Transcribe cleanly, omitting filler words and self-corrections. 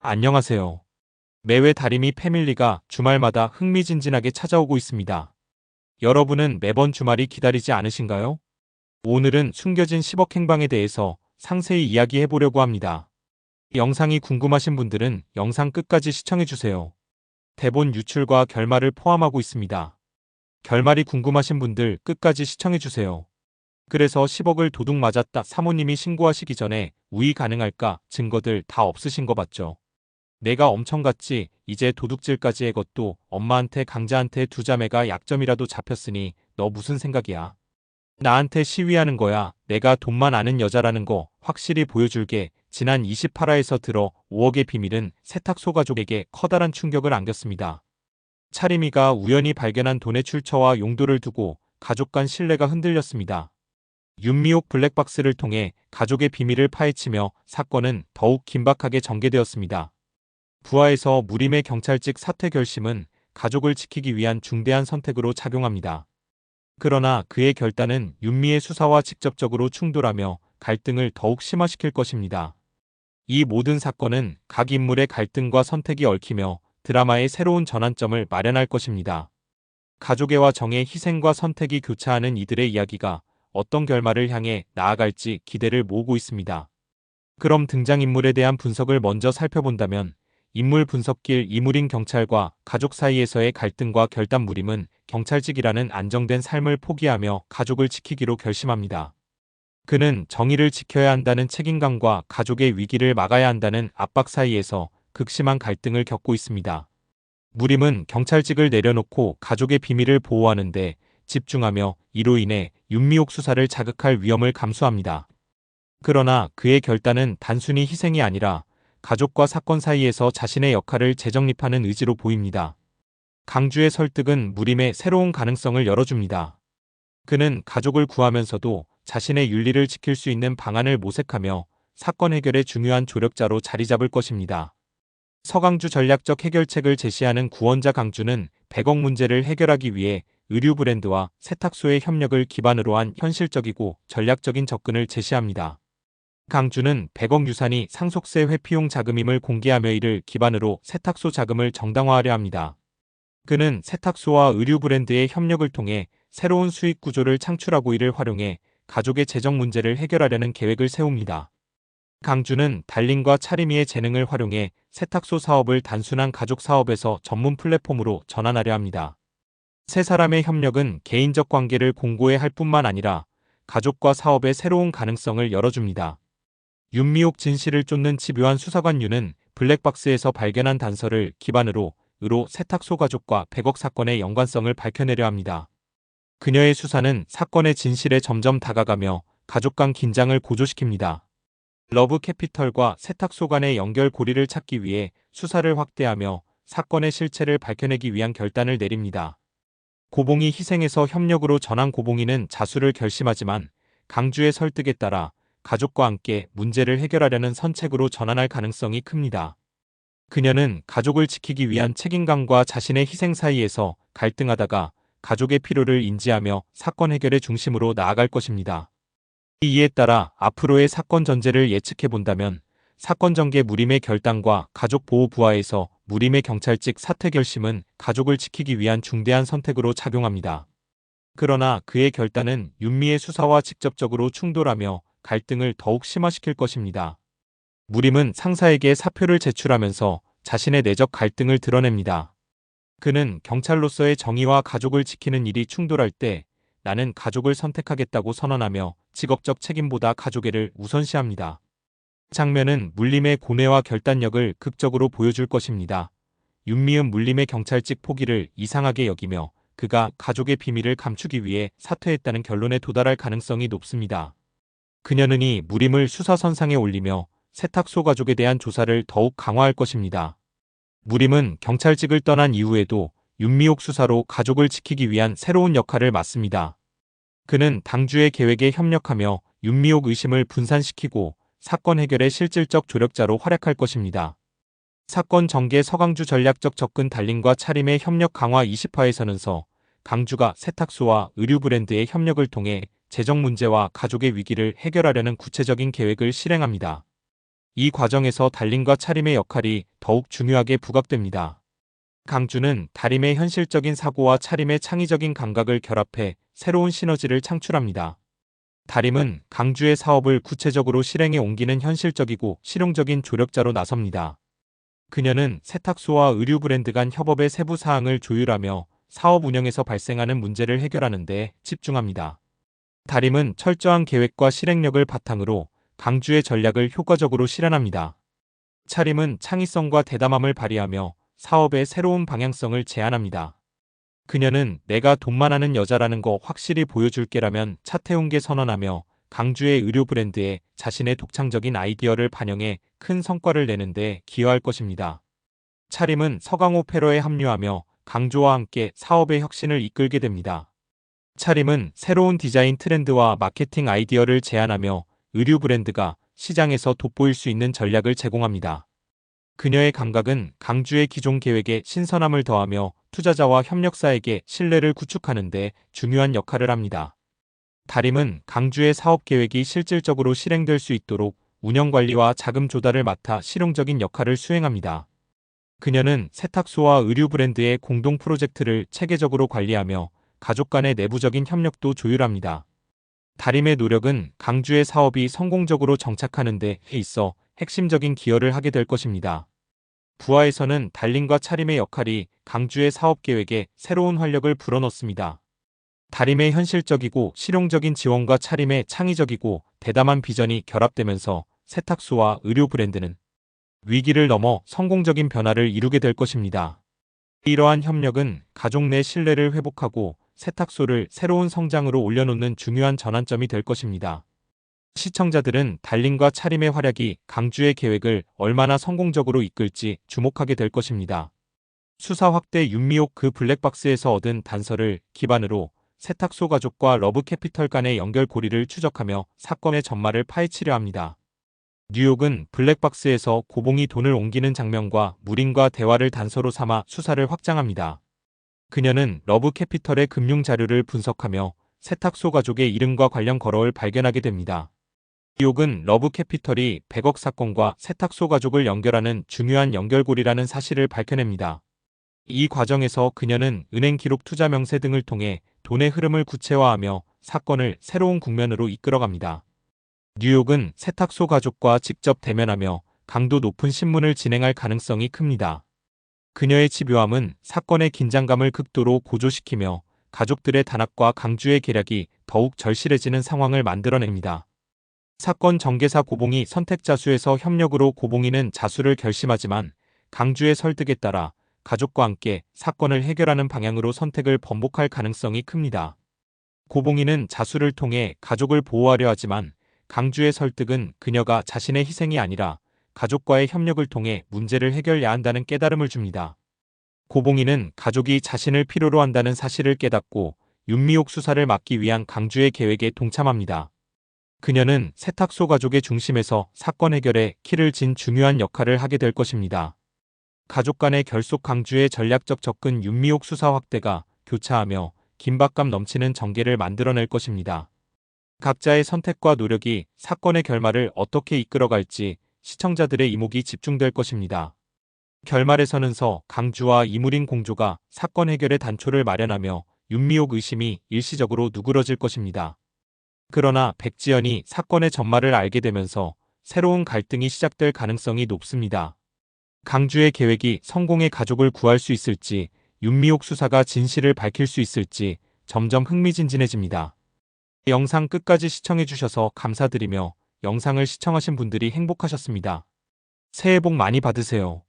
안녕하세요. 매회 다리미 패밀리가 주말마다 흥미진진하게 찾아오고 있습니다. 여러분은 매번 주말이 기다리지 않으신가요? 오늘은 숨겨진 10억 행방에 대해서 상세히 이야기해 보려고 합니다. 영상이 궁금하신 분들은 영상 끝까지 시청해 주세요. 대본 유출과 결말을 포함하고 있습니다. 결말이 궁금하신 분들 끝까지 시청해 주세요. 그래서 10억을 도둑 맞았다 사모님이 신고하시기 전에 우위 가능할까 증거들 다 없으신 거 맞죠? 내가 엄청 갔지. 이제 도둑질까지 해 것도 엄마한테 강자한테 두 자매가 약점이라도 잡혔으니 너 무슨 생각이야? 나한테 시위하는 거야. 내가 돈만 아는 여자라는 거 확실히 보여줄게. 지난 28화에서 들어 5억의 비밀은 세탁소 가족에게 커다란 충격을 안겼습니다. 차림이가 우연히 발견한 돈의 출처와 용도를 두고 가족 간 신뢰가 흔들렸습니다. 윤미옥 블랙박스를 통해 가족의 비밀을 파헤치며 사건은 더욱 긴박하게 전개되었습니다. 부하에서 무림의 경찰직 사퇴 결심은 가족을 지키기 위한 중대한 선택으로 작용합니다. 그러나 그의 결단은 윤미의 수사와 직접적으로 충돌하며 갈등을 더욱 심화시킬 것입니다. 이 모든 사건은 각 인물의 갈등과 선택이 얽히며 드라마의 새로운 전환점을 마련할 것입니다. 가족애와 정의 희생과 선택이 교차하는 이들의 이야기가 어떤 결말을 향해 나아갈지 기대를 모으고 있습니다. 그럼 등장인물에 대한 분석을 먼저 살펴본다면 인물 분석길 이무린 경찰과 가족 사이에서의 갈등과 결단무림은 경찰직이라는 안정된 삶을 포기하며 가족을 지키기로 결심합니다. 그는 정의를 지켜야 한다는 책임감과 가족의 위기를 막아야 한다는 압박 사이에서 극심한 갈등을 겪고 있습니다. 무림은 경찰직을 내려놓고 가족의 비밀을 보호하는데 집중하며 이로 인해 윤미옥 수사를 자극할 위험을 감수합니다. 그러나 그의 결단은 단순히 희생이 아니라 가족과 사건 사이에서 자신의 역할을 재정립하는 의지로 보입니다. 강주의 설득은 무림의 새로운 가능성을 열어줍니다. 그는 가족을 구하면서도 자신의 윤리를 지킬 수 있는 방안을 모색하며 사건 해결의 중요한 조력자로 자리 잡을 것입니다. 서강주 전략적 해결책을 제시하는 구원자 강주는 100억 문제를 해결하기 위해 의류 브랜드와 세탁소의 협력을 기반으로 한 현실적이고 전략적인 접근을 제시합니다. 강주는 100억 유산이 상속세 회피용 자금임을 공개하며 이를 기반으로 세탁소 자금을 정당화하려 합니다. 그는 세탁소와 의류 브랜드의 협력을 통해 새로운 수익 구조를 창출하고 이를 활용해 가족의 재정 문제를 해결하려는 계획을 세웁니다. 강주는 달린과 차림이의 재능을 활용해 세탁소 사업을 단순한 가족 사업에서 전문 플랫폼으로 전환하려 합니다. 세 사람의 협력은 개인적 관계를 공고히 할 뿐만 아니라 가족과 사업의 새로운 가능성을 열어줍니다. 윤미옥 진실을 쫓는 집요한 수사관 윤은 블랙박스에서 발견한 단서를 기반으로 의로 세탁소 가족과 100억 사건의 연관성을 밝혀내려 합니다. 그녀의 수사는 사건의 진실에 점점 다가가며 가족 간 긴장을 고조시킵니다. 러브 캐피털과 세탁소 간의 연결 고리를 찾기 위해 수사를 확대하며 사건의 실체를 밝혀내기 위한 결단을 내립니다. 고봉이 희생에서 협력으로 전환 고봉이는 자수를 결심하지만 강주의 설득에 따라 가족과 함께 문제를 해결하려는 선책으로 전환할 가능성이 큽니다. 그녀는 가족을 지키기 위한 책임감과 자신의 희생 사이에서 갈등하다가 가족의 필요를 인지하며 사건 해결의 중심으로 나아갈 것입니다. 이에 따라 앞으로의 사건 전개를 예측해 본다면 사건 전개 무림의 결단과 가족 보호 부하에서 무림의 경찰직 사퇴 결심은 가족을 지키기 위한 중대한 선택으로 작용합니다. 그러나 그의 결단은 윤미의 수사와 직접적으로 충돌하며 갈등을 더욱 심화시킬 것입니다. 무림은 상사에게 사표를 제출하면서 자신의 내적 갈등을 드러냅니다. 그는 경찰로서의 정의와 가족을 지키는 일이 충돌할 때 나는 가족을 선택하겠다고 선언하며 직업적 책임보다 가족애를 우선시합니다. 장면은 물림의 고뇌와 결단력을 극적으로 보여줄 것입니다. 윤미은 물림의 경찰직 포기를 이상하게 여기며 그가 가족의 비밀을 감추기 위해 사퇴했다는 결론에 도달할 가능성이 높습니다. 그녀는 이 무림을 수사선상에 올리며 세탁소 가족에 대한 조사를 더욱 강화할 것입니다. 무림은 경찰직을 떠난 이후에도 윤미옥 수사로 가족을 지키기 위한 새로운 역할을 맡습니다. 그는 당주의 계획에 협력하며 윤미옥 의심을 분산시키고 사건 해결의 실질적 조력자로 활약할 것입니다. 사건 전개 서강주 전략적 접근 달린과 차림의 협력 강화 20화에서는 강주가 세탁소와 의류 브랜드의 협력을 통해 재정 문제와 가족의 위기를 해결하려는 구체적인 계획을 실행합니다. 이 과정에서 달림과 차림의 역할이 더욱 중요하게 부각됩니다. 강주는 달림의 현실적인 사고와 차림의 창의적인 감각을 결합해 새로운 시너지를 창출합니다. 달림은 강주의 사업을 구체적으로 실행에 옮기는 현실적이고 실용적인 조력자로 나섭니다. 그녀는 세탁소와 의류 브랜드 간 협업의 세부 사항을 조율하며 사업 운영에서 발생하는 문제를 해결하는 데 집중합니다. 달림은 철저한 계획과 실행력을 바탕으로 강주의 전략을 효과적으로 실현합니다. 차림은 창의성과 대담함을 발휘하며 사업의 새로운 방향성을 제안합니다. 그녀는 내가 돈만 하는 여자라는 거 확실히 보여줄게라면 차태웅계 선언하며 강주의 의료 브랜드에 자신의 독창적인 아이디어를 반영해 큰 성과를 내는데 기여할 것입니다. 차림은 서강호 패러에 합류하며 강조와 함께 사업의 혁신을 이끌게 됩니다. 차림은 새로운 디자인 트렌드와 마케팅 아이디어를 제안하며 의류 브랜드가 시장에서 돋보일 수 있는 전략을 제공합니다. 그녀의 감각은 강주의 기존 계획에 신선함을 더하며 투자자와 협력사에게 신뢰를 구축하는 데 중요한 역할을 합니다. 달림은 강주의 사업 계획이 실질적으로 실행될 수 있도록 운영관리와 자금 조달을 맡아 실용적인 역할을 수행합니다. 그녀는 세탁소와 의류 브랜드의 공동 프로젝트를 체계적으로 관리하며 가족 간의 내부적인 협력도 조율합니다. 달림의 노력은 강주의 사업이 성공적으로 정착하는 데 있어 핵심적인 기여를 하게 될 것입니다. 부하에서는 달림과 차림의 역할이 강주의 사업 계획에 새로운 활력을 불어넣습니다. 달림의 현실적이고 실용적인 지원과 차림의 창의적이고 대담한 비전이 결합되면서 세탁소와 의류 브랜드는 위기를 넘어 성공적인 변화를 이루게 될 것입니다. 이러한 협력은 가족 내 신뢰를 회복하고 세탁소를 새로운 성장으로 올려놓는 중요한 전환점이 될 것입니다. 시청자들은 달림과 차림의 활약이 강주의 계획을 얼마나 성공적으로 이끌지 주목하게 될 것입니다. 수사 확대 윤미옥 그 블랙박스에서 얻은 단서를 기반으로 세탁소 가족과 러브캐피털 간의 연결고리를 추적하며 사건의 전말을 파헤치려 합니다. 뉴욕은 블랙박스에서 고봉이 돈을 옮기는 장면과 무린과 대화를 단서로 삼아 수사를 확장합니다. 그녀는 러브캐피털의 금융 자료를 분석하며 세탁소 가족의 이름과 관련 거래를 발견하게 됩니다. 뉴욕은 러브캐피털이 100억 사건과 세탁소 가족을 연결하는 중요한 연결고리라는 사실을 밝혀냅니다. 이 과정에서 그녀는 은행 기록 투자 명세 등을 통해 돈의 흐름을 구체화하며 사건을 새로운 국면으로 이끌어갑니다. 뉴욕은 세탁소 가족과 직접 대면하며 강도 높은 신문을 진행할 가능성이 큽니다. 그녀의 집요함은 사건의 긴장감을 극도로 고조시키며 가족들의 단합과 강주의 계략이 더욱 절실해지는 상황을 만들어냅니다. 사건 전개사 고봉이 선택자수에서 협력으로 고봉이는 자수를 결심하지만 강주의 설득에 따라 가족과 함께 사건을 해결하는 방향으로 선택을 번복할 가능성이 큽니다. 고봉이는 자수를 통해 가족을 보호하려 하지만 강주의 설득은 그녀가 자신의 희생이 아니라 가족과의 협력을 통해 문제를 해결해야 한다는 깨달음을 줍니다. 고봉이는 가족이 자신을 필요로 한다는 사실을 깨닫고 윤미옥 수사를 막기 위한 강주의 계획에 동참합니다. 그녀는 세탁소 가족의 중심에서 사건 해결에 키를 진 중요한 역할을 하게 될 것입니다. 가족 간의 결속 강주의 전략적 접근 윤미옥 수사 확대가 교차하며 긴박감 넘치는 전개를 만들어낼 것입니다. 각자의 선택과 노력이 사건의 결말을 어떻게 이끌어갈지 시청자들의 이목이 집중될 것입니다. 결말에서는 강주와 이무린 공조가 사건 해결의 단초를 마련하며 윤미옥 의심이 일시적으로 누그러질 것입니다. 그러나 백지연이 사건의 전말을 알게 되면서 새로운 갈등이 시작될 가능성이 높습니다. 강주의 계획이 성공의 가족을 구할 수 있을지, 윤미옥 수사가 진실을 밝힐 수 있을지 점점 흥미진진해집니다. 영상 끝까지 시청해주셔서 감사드리며 영상을 시청하신 분들이 행복하셨습니다. 새해 복 많이 받으세요.